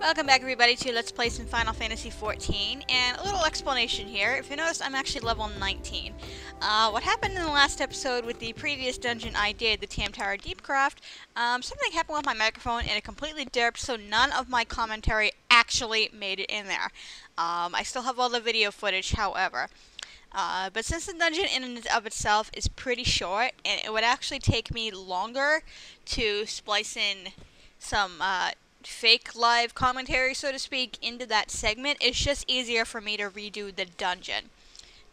Welcome back everybody to Let's Play some Final Fantasy XIV, and a little explanation here. If you notice, I'm actually level 19. What happened in the last episode with the previous dungeon I did, the TAM-TARA DEEPCROFT, something happened with my microphone and it completely derped, so none of my commentary actually made it in there. I still have all the video footage, however. But since the dungeon in and of itself is pretty short, and it would actually take me longer to splice in some, fake live commentary, so to speak, into that segment, it's just easier for me to redo the dungeon.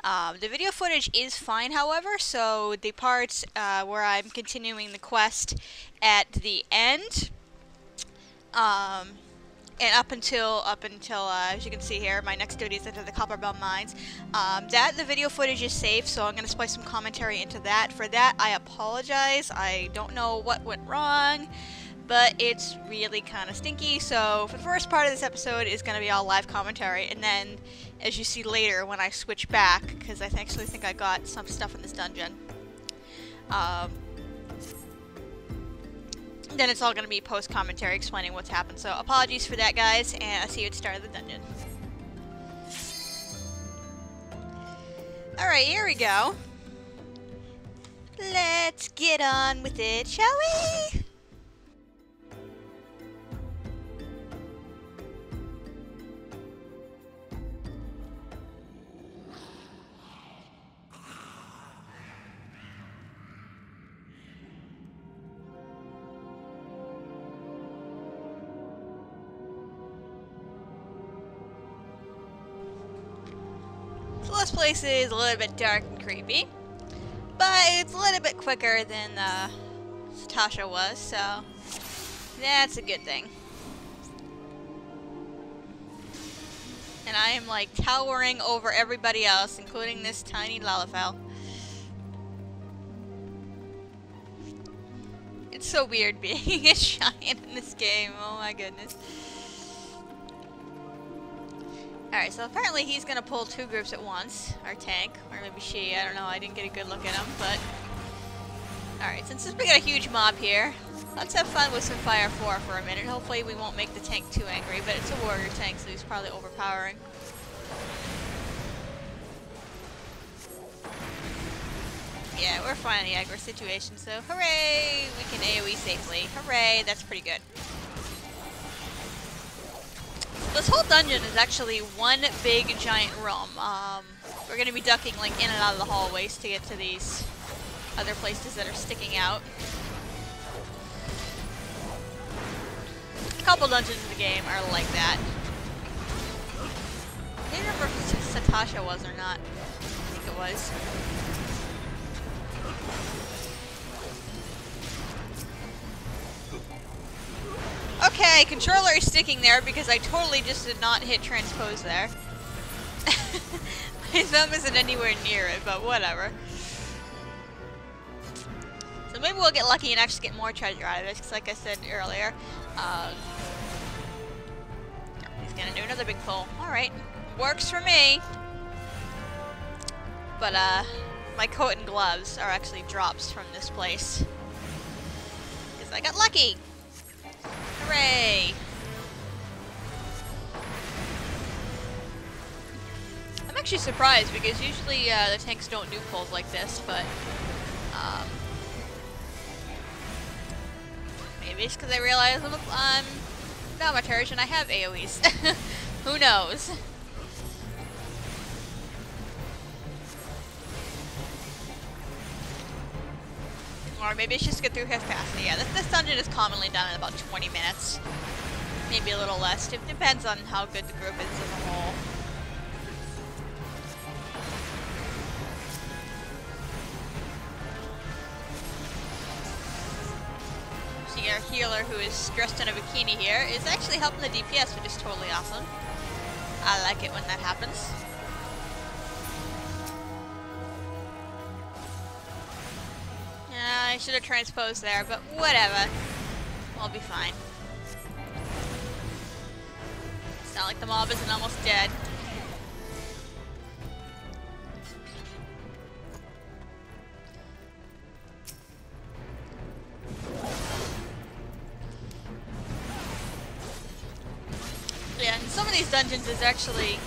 The video footage is fine, however, so the parts where I'm continuing the quest at the end, and up until as you can see here, my next duty is into the Copper Bell Mines. The video footage is safe, so I'm going to splice some commentary into that. For that, I apologize. I don't know what went wrong, but it's really kind of stinky. So for the first part of this episode is going to be all live commentary, and then as you see later when I switch back, because I actually think I got some stuff in this dungeon, then it's all going to be post commentary explaining what's happened. So apologies for that, guys, and I'll see you at the start of the dungeon. Alright, here we go. Let's get on with it, shall we? So this place is a little bit dark and creepy, but it's a little bit quicker than Satasha was, so that's a good thing. And I am like towering over everybody else, including this tiny Lalafell. It's so weird being a giant in this game, oh my goodness. Alright, so apparently he's gonna pull two groups at once. Our tank, or maybe she, I don't know, I didn't get a good look at him, but... Alright, since we got a huge mob here, let's have fun with some Fire 4 for a minute. Hopefully we won't make the tank too angry, but it's a warrior tank, so he's probably overpowering. Yeah, we're fine in the aggro situation, so hooray! We can AoE safely. Hooray, that's pretty good. This whole dungeon is actually one big giant room. We're going to be ducking like in and out of the hallways to get to these other places that are sticking out. A couple dungeons in the game are like that. I can't remember if Satasha was or not. I think it was. Okay, controller is sticking there because I totally just did not hit transpose there. My thumb isn't anywhere near it, but whatever. So maybe we'll get lucky and actually get more treasure out of this, because like I said earlier, he's gonna do another big pull. Alright, works for me. But my coat and gloves are actually drops from this place, because I got lucky. Hooray! I'm actually surprised because usually the tanks don't do pulls like this, but maybe it's because I realize I'm Thaumaturge and I have AoEs. Who knows? Or maybe it's just get through half capacity. Yeah, this dungeon is commonly done in about 20 minutes. Maybe a little less. It depends on how good the group is as a whole. See, our healer, who is dressed in a bikini here, is actually helping the DPS, which is totally awesome. I like it when that happens. I should have transposed there, but whatever. We'll be fine. It's not like the mob isn't almost dead. Yeah, in some of these dungeons there's actually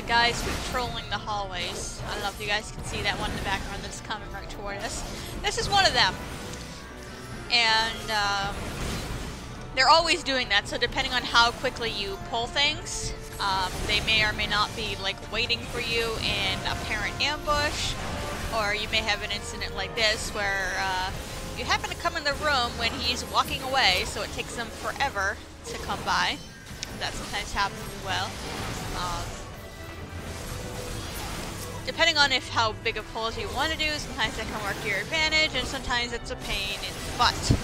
guys patrolling the hallways. I don't know if you guys can see that one in the background that's coming right toward us. This is one of them. And they're always doing that, so depending on how quickly you pull things, they may or may not be like waiting for you in apparent ambush, or you may have an incident like this where you happen to come in the room when he's walking away, so it takes them forever to come by. That sometimes happens as well. Depending on how big of pulls you want to do, sometimes that can work to your advantage, and sometimes it's a pain in the butt.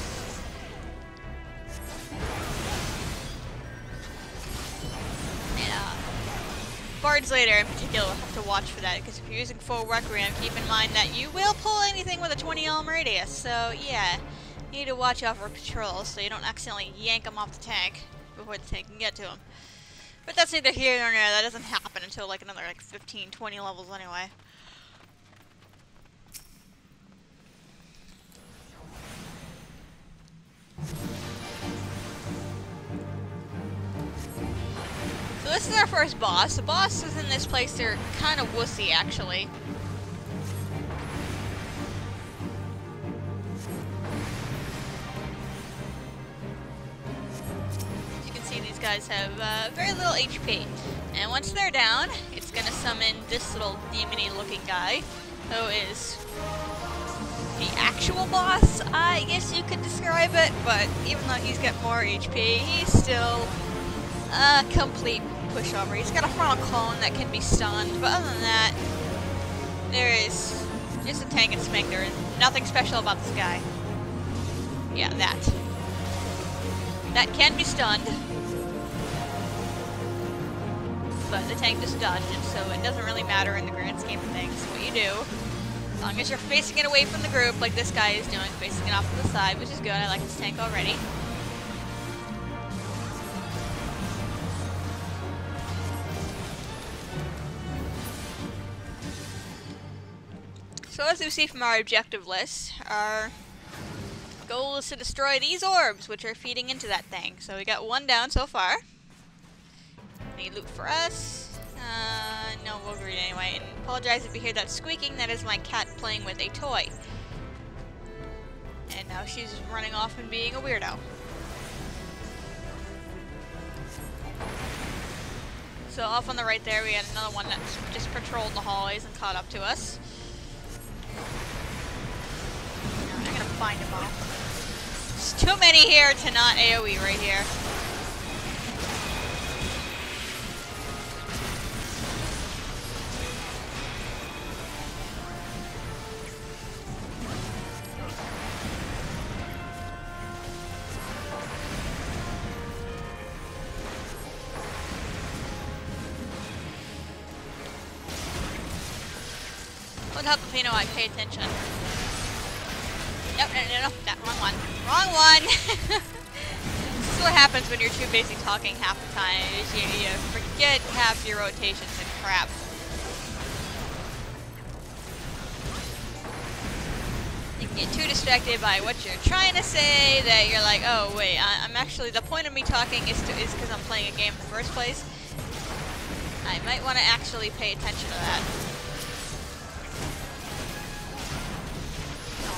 Bards later in particular will have to watch for that, because if you're using full Requiem, keep in mind that you will pull anything with a 20 elm radius, so yeah, you need to watch out for patrols so you don't accidentally yank them off the tank before the tank can get to them. But that's neither here nor there. That doesn't happen until like another 15, 20 levels anyway. So this is our first boss. The bosses in this place are kind of wussy, actually. As you can see, these guys have very little HP. And once they're down, it's going to summon this little demony looking guy, who is the actual boss, I guess you could describe it, but even though he's got more HP, he's still a complete pushover. He's got a frontal cone that can be stunned, but other than that, there is just a tank and smeg. There is nothing special about this guy. Yeah, that. That can be stunned, but the tank just dodged it, so it doesn't really matter in the grand scheme of things what you do. As long as you're facing it away from the group, like this guy is doing, facing it off to the side, which is good. I like this tank already. So as you see from our objective list, our goal is to destroy these orbs, which are feeding into that thing. So we got one down so far. Any loot for us? No, we'll read anyway. And apologize if you hear that squeaking. That is my cat playing with a toy. And now she's running off and being a weirdo. So off on the right there, we had another one that just patrolled the hallways and caught up to us. I'm gonna find them all. There's too many here to not AoE right here. Would help if you know I pay attention. Nope, no, that wrong one. Wrong one! This is what happens when you're too busy talking half the time. You forget half your rotations and crap. You can get too distracted by what you're trying to say that you're like, oh wait, I'm actually, the point of me talking is because I'm playing a game in the first place. I might want to actually pay attention to that.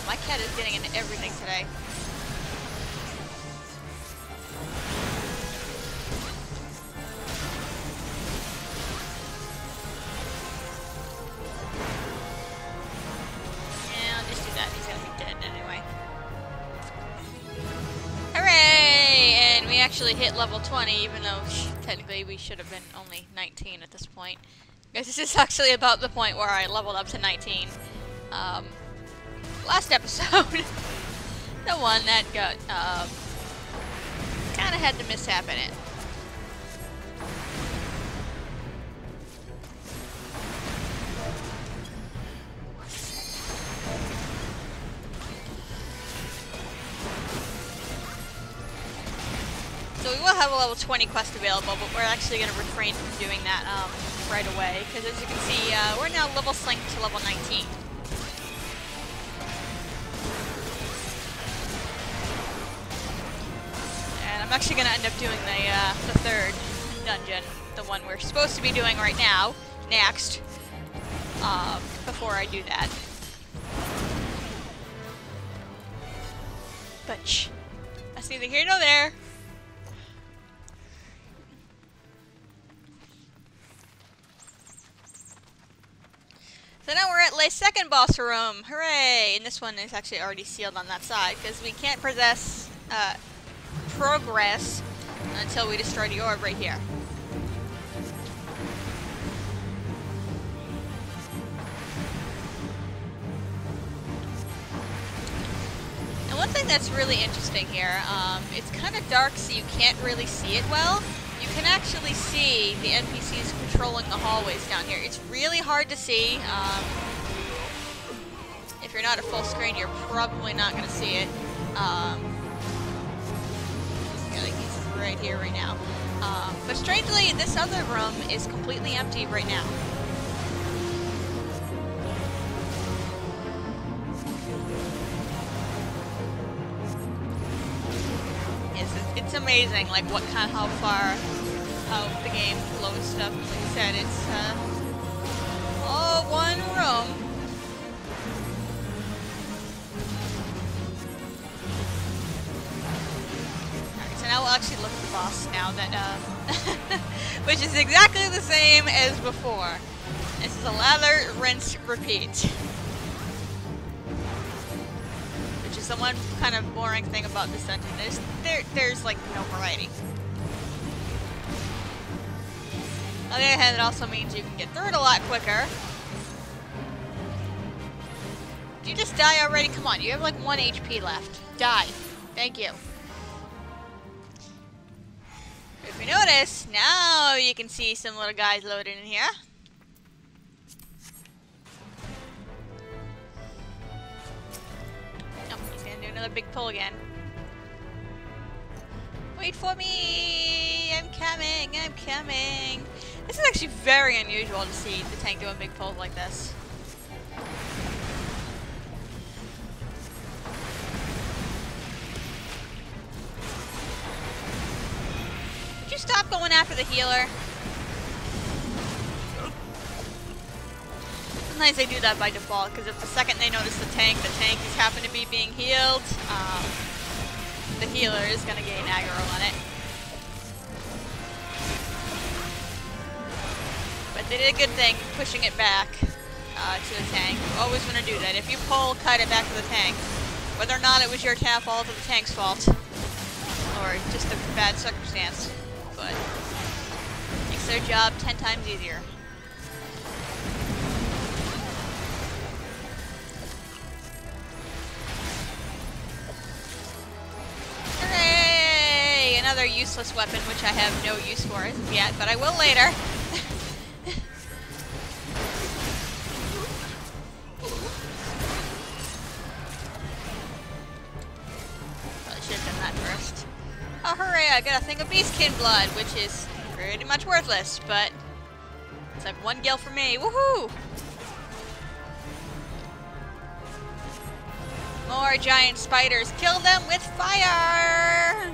My cat is getting into everything today. Yeah, I'll just do that. He's gonna be dead anyway. Hooray! And we actually hit level 20, even though technically we should have been only 19 at this point. Because this is actually about the point where I leveled up to 19. Last episode, the one that got, kind of had the mishap in it. So we will have a level 20 quest available, but we're actually going to refrain from doing that right away, because as you can see, we're now level synced to level 19. I'm actually going to end up doing the third dungeon, the one we're supposed to be doing right now, next, before I do that. But shh, that's neither here nor there. So now we're at the second boss room. Hooray! And this one is actually already sealed on that side because we can't progress until we destroy the orb right here. And one thing that's really interesting here, it's kind of dark so you can't really see it well. You can actually see the NPCs patrolling the hallways down here. It's really hard to see. If you're not at full screen, you're probably not going to see it. Yeah, like he's right here right now. But strangely, this other room is completely empty right now. It's amazing, like how the game loads stuff. Like I said, it's all one room. Alright, so now we'll actually look at the boss now that, which is exactly the same as before. This is a lather, rinse, repeat. The one kind of boring thing about this dungeon is there's like no variety. On the other hand, it also means you can get through it a lot quicker. Did you just die already? Come on, you have like 1 HP left. Die. Thank you. If you notice, now you can see some little guys loaded in here. Another big pull again. Wait for me! I'm coming! I'm coming! This is actually very unusual to see the tank doing big pulls like this. Would you stop going after the healer? Sometimes they do that by default, because if the second they notice the tank is happen to be being healed, the healer is going to gain aggro on it. But they did a good thing pushing it back to the tank. You always want to do that. If you pull, cut it back to the tank. Whether or not it was your fault or the tank's fault, or just a bad circumstance, but it makes their job 10 times easier. Another useless weapon, which I have no use for as of yet, but I will later. Probably should have done that first. Oh, hooray, I got a thing of beastkin blood, which is pretty much worthless, but it's like 1 gil for me. Woohoo! More giant spiders. Kill them with fire!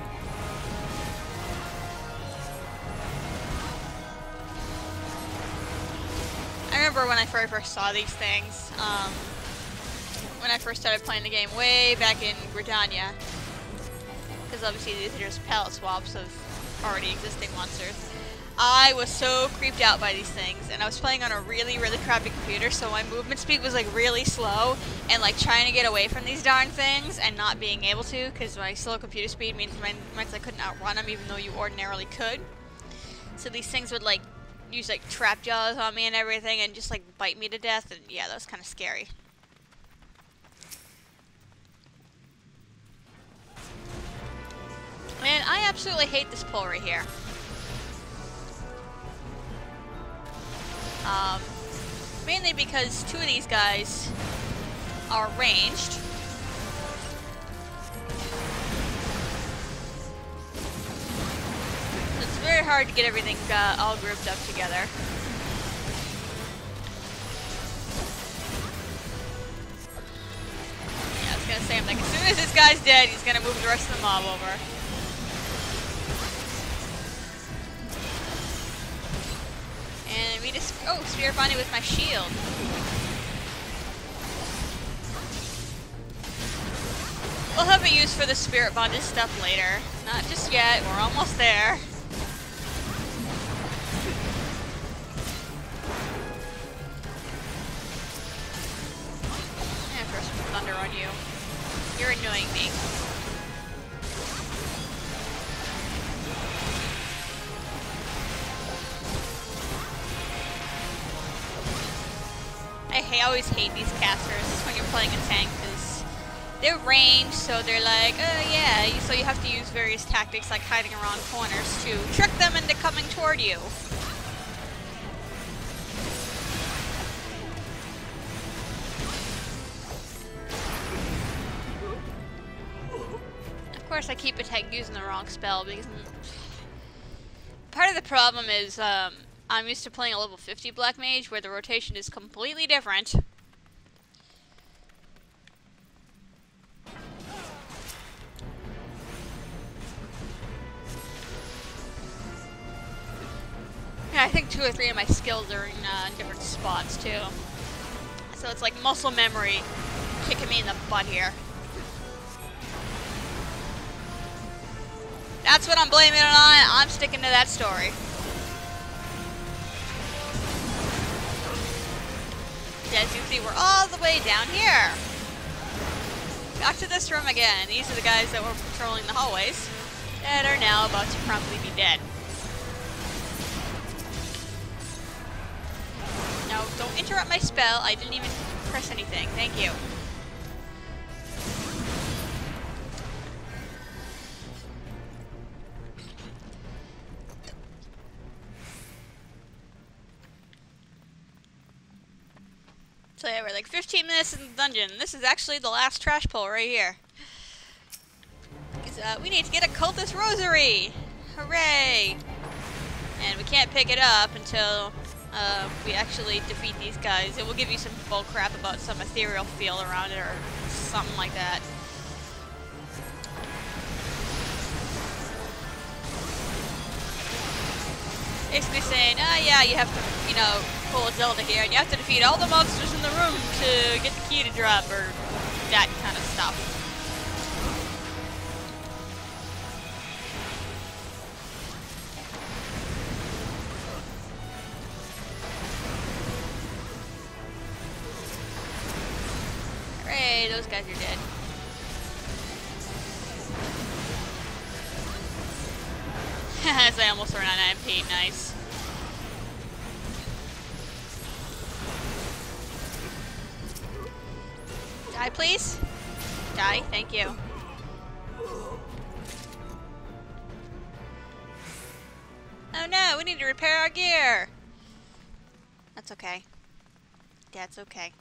I remember when I first saw these things, when I first started playing the game way back in Britannia, because obviously these are just palette swaps of already existing monsters. I was so creeped out by these things, and I was playing on a really, really crappy computer, so my movement speed was like really slow, and like trying to get away from these darn things and not being able to, because my slow computer speed means I couldn't outrun them even though you ordinarily could. So these things would like use like trap jaws on me and everything and just like bite me to death, and yeah, that was kind of scary. Man, I absolutely hate this pull right here. Mainly because 2 of these guys are ranged. It's very hard to get everything all grouped up together. Yeah, I was gonna say, I'm like, as soon as this guy's dead, he's gonna move the rest of the mob over. need to... Oh, Spirit Bonding with my shield. We'll have it used for the Spirit Bonded stuff later. Not just yet, we're almost there. I'm gonna throw some thunder on you. You're annoying me. I always hate these casters when you're playing a tank because they're ranged, so they're like, yeah, so you have to use various tactics like hiding around corners to trick them into coming toward you. Of course, I keep using the wrong spell because part of the problem is I'm used to playing a level 50 Black Mage where the rotation is completely different. Yeah, I think 2 or 3 of my skills are in different spots too. So it's like muscle memory kicking me in the butt here. That's what I'm blaming it on. I'm sticking to that story. As you see, we're all the way down here. Back to this room again. These are the guys that were patrolling the hallways that are now about to promptly be dead. No, don't interrupt my spell. I didn't even press anything. Thank you. So yeah, we're like 15 minutes in the dungeon. This is actually the last trash pull right here. Because we need to get a cultist rosary! Hooray! And we can't pick it up until we actually defeat these guys. It will give you some bull crap about some ethereal feel around it or something like that. Basically saying, yeah, you have to, you know, pull a Zelda here, and you have to defeat all the monsters in the room to get the key to drop, or that kind of stuff. Hooray, those guys are dead. As I almost run out of MP, nice. Die, please. Die, thank you. Oh no, we need to repair our gear. That's okay. That's okay.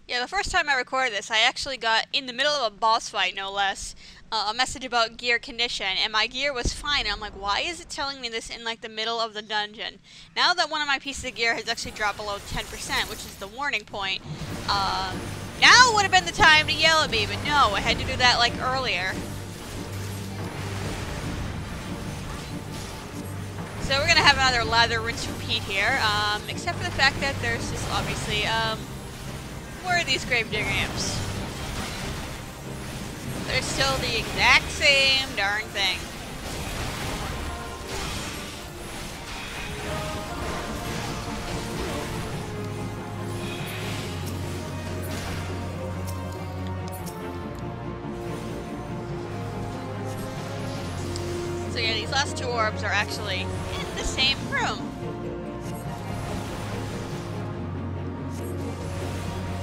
Yeah, the first time I recorded this, I actually got, in the middle of a boss fight, no less, a message about gear condition, and my gear was fine, and I'm like, why is it telling me this in, like, the middle of the dungeon? Now that one of my pieces of gear has actually dropped below 10%, which is the warning point, now would have been the time to yell at me, but no, I had to do that, like, earlier. So we're gonna have another lather, rinse, repeat here, except for the fact that there's just, obviously, where are these gravedigger imps? They're still the exact same darn thing. So yeah, these last 2 orbs are actually in the same room.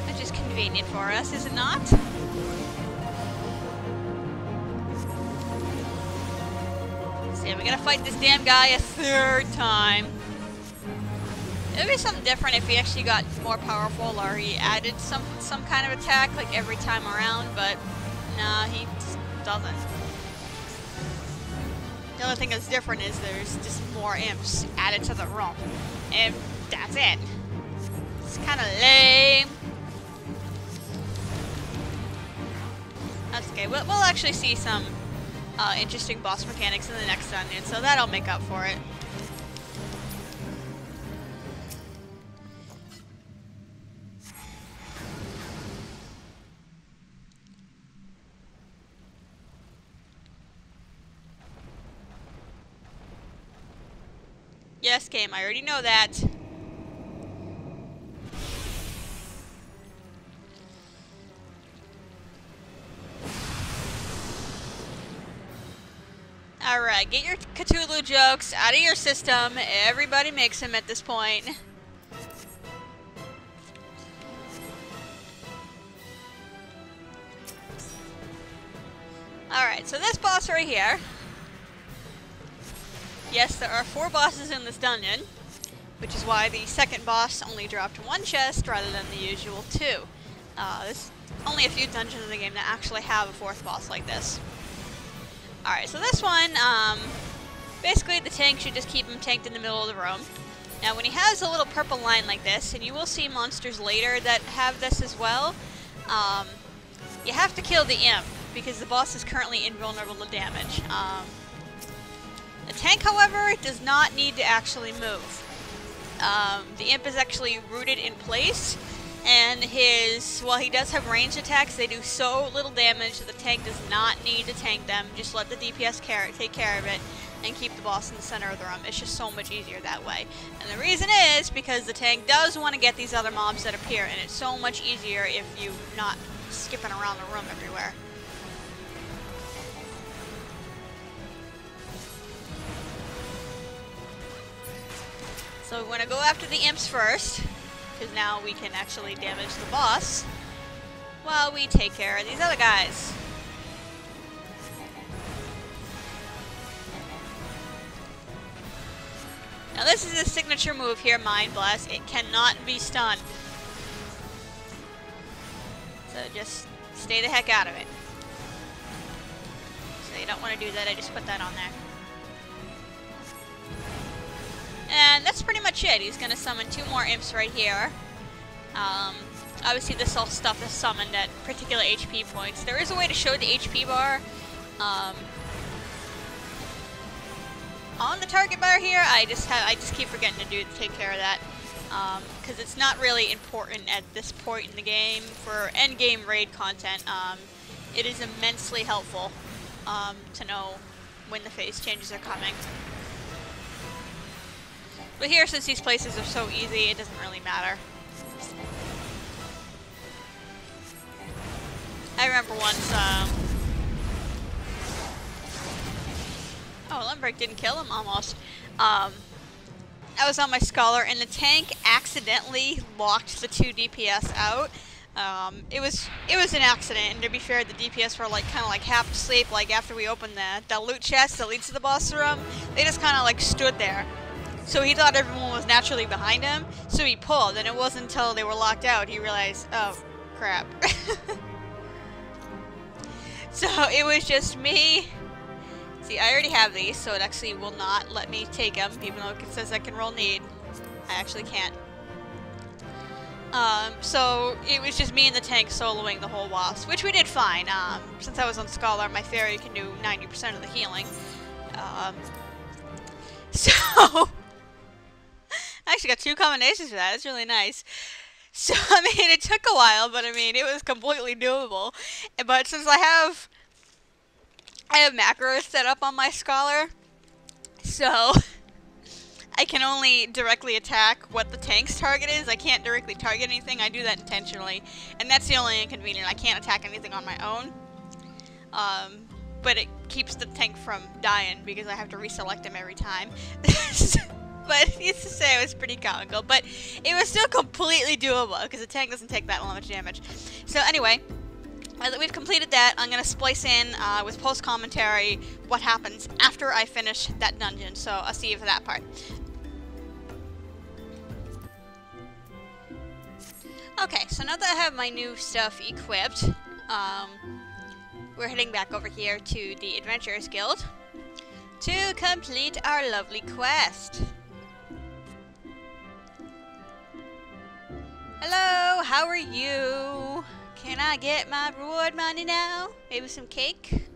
Which is convenient for us, is it not? See, we gotta fight this damn guy a 3rd time. It would be something different if he actually got more powerful or he added some kind of attack like every time around, but nah, he just doesn't. The only thing that's different is there's just more imps added to the room. And that's it. It's kinda lame. That's okay, we'll actually see some interesting boss mechanics in the next dungeon, so that'll make up for it. Yes, game, I already know that. Alright, get your Cthulhu jokes out of your system. Everybody makes them at this point. Alright, so this boss right here. Yes, there are 4 bosses in this dungeon, which is why the second boss only dropped 1 chest rather than the usual 2. There's only a few dungeons in the game that actually have a 4th boss like this. Alright, so this one, basically the tank should just keep him tanked in the middle of the room. Now when he has a little purple line like this, and you will see monsters later that have this as well, you have to kill the imp, because the boss is currently invulnerable to damage. The tank, however, does not need to actually move. The imp is actually rooted in place, and while he does have ranged attacks, they do so little damage that the tank does not need to tank them. Just let the DPS take care of it and keep the boss in the center of the room. It's just so much easier that way. And the reason is because the tank does want to get these other mobs that appear, and it's so much easier if you're not skipping around the room everywhere. So we want to go after the imps first, because now we can actually damage the boss while we take care of these other guys. Now this is a signature move here, Mind Blast. It cannot be stunned. So just stay the heck out of it. So you don't want to do that, I just put that on there. And that's pretty much it. He's going to summon 2 more imps right here. Obviously this all stuff is summoned at particular HP points. There is a way to show the HP bar. On the target bar here, I just keep forgetting to take care of that. Because it's not really important at this point in the game for endgame raid content. It is immensely helpful to know when the phase changes are coming. But here, since these places are so easy, it doesn't really matter. I remember once, oh, Lumbreak didn't kill him, almost. I was on my Scholar, and the tank accidentally locked the 2 DPS out. It was an accident, and to be fair, the DPS were kind of half asleep. Like after we opened the loot chest that leads to the boss room, they just kind of stood there. So he thought everyone was naturally behind him, so he pulled, and it wasn't until they were locked out he realized, oh, crap. So it was just me. See, I already have these, so it actually will not let me take them, even though it says I can roll need. I actually can't. So it was just me and the tank soloing the whole wasp, which we did fine. Since I was on Scholar, my fairy can do 90% of the healing. So... I actually got 2 combinations for that. It's really nice. So, I mean, it took a while, but I mean, it was completely doable. But since I have macros set up on my Scholar, so I can only directly attack what the tank's target is. I can't directly target anything. I do that intentionally. And that's the only inconvenience. I can't attack anything on my own. But it keeps the tank from dying because I have to reselect him every time. But needless to say, it was pretty comical. But it was still completely doable because the tank doesn't take that much damage. So anyway, now that we've completed that, I'm going to splice in with post-commentary what happens after I finish that dungeon. So I'll see you for that part. Okay, so now that I have my new stuff equipped, we're heading back over here to the Adventurers Guild to complete our lovely quest. Hello, how are you? Can I get my reward money now? Maybe some cake?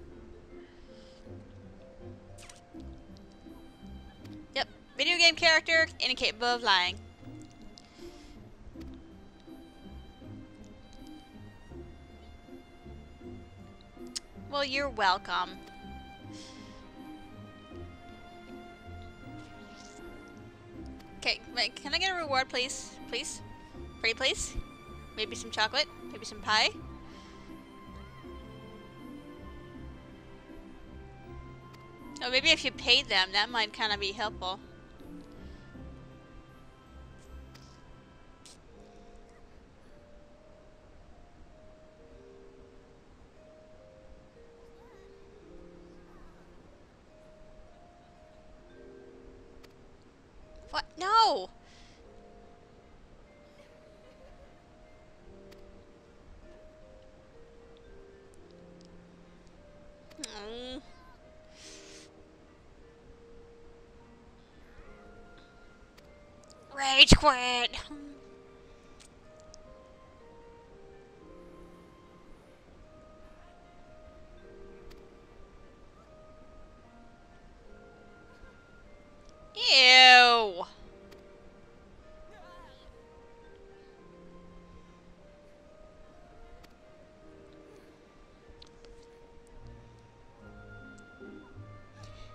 Video game character incapable of lying. Well, you're welcome. Okay, wait, can I get a reward, please? Please? Pretty please? Maybe some chocolate? Maybe some pie? Oh, maybe if you paid them, that might kind of be helpful. What? No! Mm. Rage quit! Ew!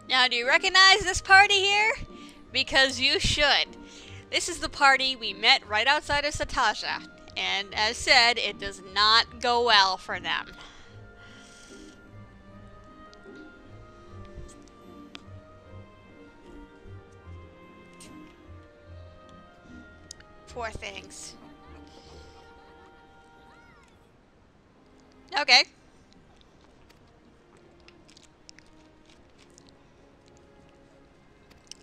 Now, do you recognize this party here? Because you should. This is the party we met right outside of Satasha. And as said, it does not go well for them. Poor things. Okay.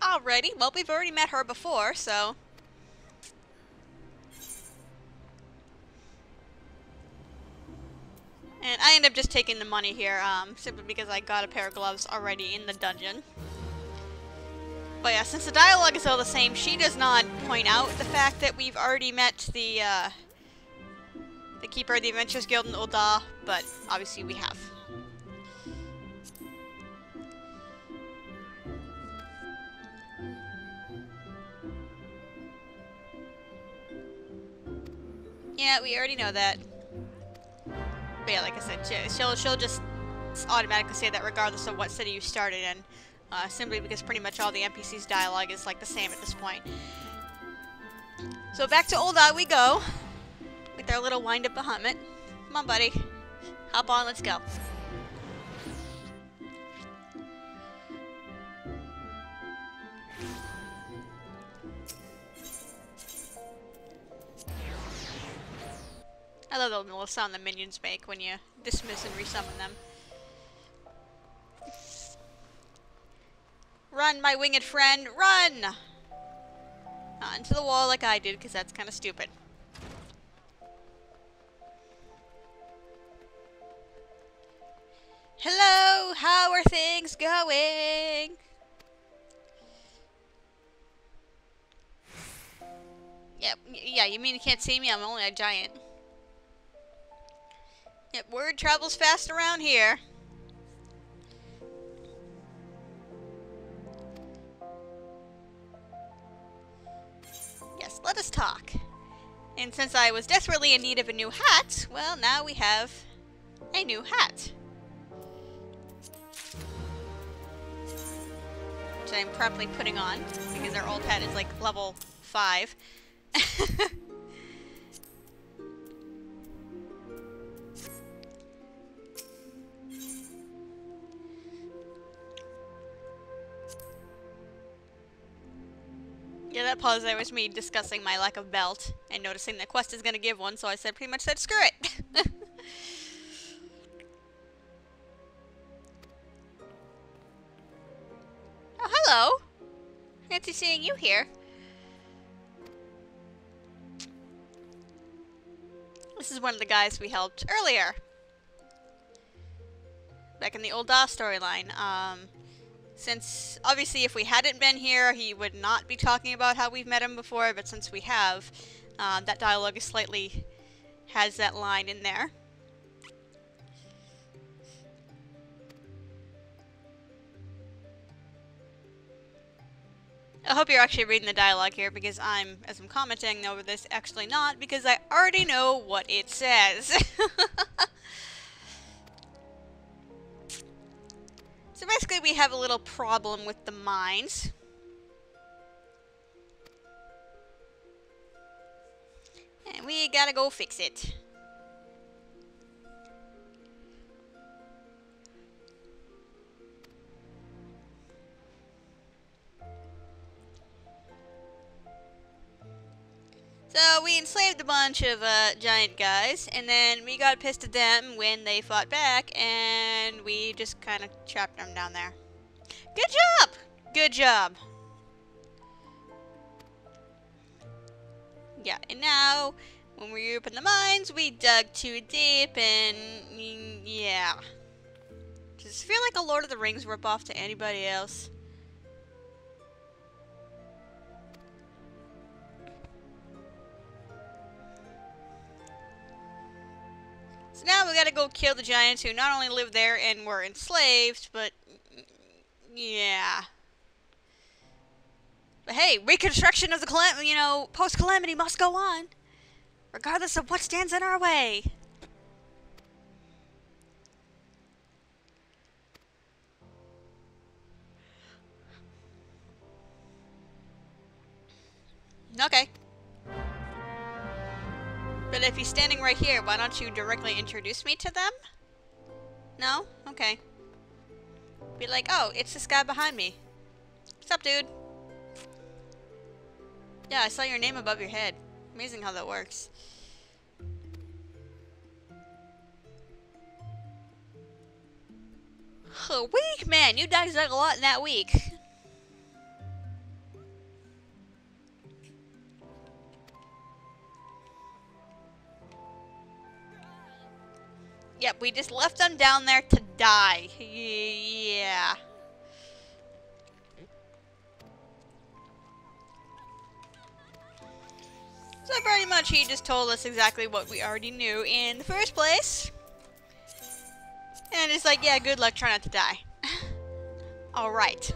Alrighty, well, we've already met her before, so... And I end up just taking the money here, simply because I got a pair of gloves already in the dungeon. But yeah, since the dialogue is all the same, she does not point out the fact that we've already met the Keeper of the Adventurers Guild in UL'DAH, but obviously we have. Yeah, we already know that. But yeah, like I said, she'll just automatically say that regardless of what city you started in. Simply because pretty much all the NPC's dialogue is like the same at this point. So back to UL'DAH we go. With our little wind-up Bahamut. Come on, buddy. Hop on, let's go. I love the little sound the minions make when you dismiss and resummon them. Run, my winged friend, run! Not into the wall like I did, because that's kind of stupid. Hello, how are things going? Yeah, you mean you can't see me? I'm only a giant. Yep, word travels fast around here. Yes, let us talk. And since I was desperately in need of a new hat, well, now we have a new hat. Which I'm promptly putting on, because our old hat is like level 5. Yeah, that pause there was me discussing my lack of belt and noticing that Quest is going to give one, so I said pretty much said screw it. Oh, hello. Fancy seeing you here. This is one of the guys we helped earlier. Back in the UL'DAH storyline. Since, obviously, if we hadn't been here, he would not be talking about how we've met him before, but since we have, that dialogue is slightly has that line in there. I hope you're actually reading the dialogue here, because as I'm commenting over this, actually not, because I already know what it says. So basically we have a little problem with the mines. And we gotta go fix it. So we enslaved a bunch of giant guys, and then we got pissed at them when they fought back, and we just kind of trapped them down there. Good job! Good job. Yeah, and now, when we opened the mines, we dug too deep, and yeah. Does this feel like a Lord of the Rings ripoff to anybody else? So now we gotta go kill the giants who not only lived there and were enslaved, but yeah. But hey, reconstruction of the post-calamity must go on, regardless of what stands in our way. Okay. But if he's standing right here, why don't you directly introduce me to them? No? Okay. Be like, oh, it's this guy behind me. What's up, dude? Yeah, I saw your name above your head. Amazing how that works. A week? Man, you guys dug a lot in that week. Yep, we just left them down there to die. Yeah. So pretty much he just told us exactly what we already knew in the first place. And it's like, yeah, good luck trying not to die. Alright.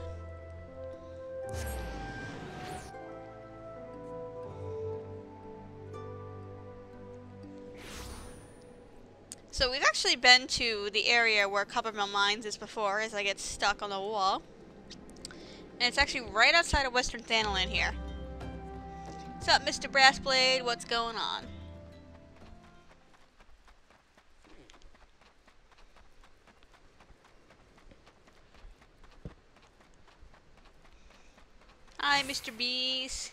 So we've actually been to the area where Coppermill Mines is before, as I get stuck on the wall. And it's actually right outside of Western Thanalan here. What's up, Mr. Brassblade? What's going on? Hi, Mr. Bees.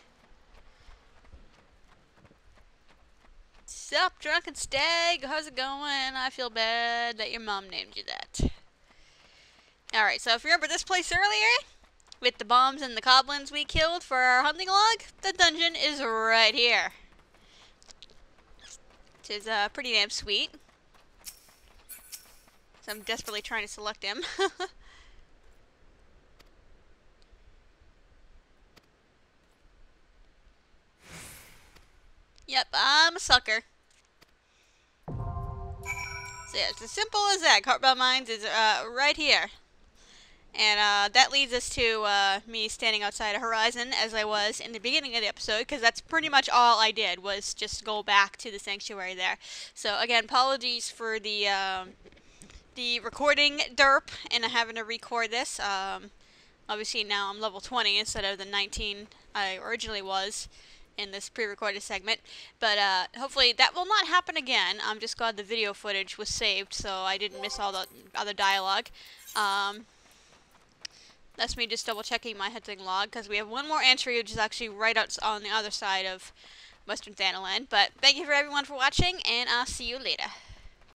Sup, Drunken Stag? How's it going? I feel bad that your mom named you that. Alright, so if you remember this place earlier, with the bombs and the goblins we killed for our hunting log, the dungeon is right here. Which is pretty damn sweet. So I'm desperately trying to select him. Yep, I'm a sucker. So yeah, it's as simple as that. Coppermill Mines is right here. And that leads us to me standing outside a horizon as I was in the beginning of the episode, because that's pretty much all I did, was just go back to the sanctuary there. So again, apologies for the recording derp and having to record this. Obviously now I'm level 20 instead of the 19 I originally was in this pre-recorded segment, but hopefully that will not happen again. I'm just glad the video footage was saved so I didn't miss all the other dialogue. That's me just double checking my hunting log, because we have one more entry which is actually right out on the other side of Western Thanalan. But thank you for everyone for watching, and I'll see you later.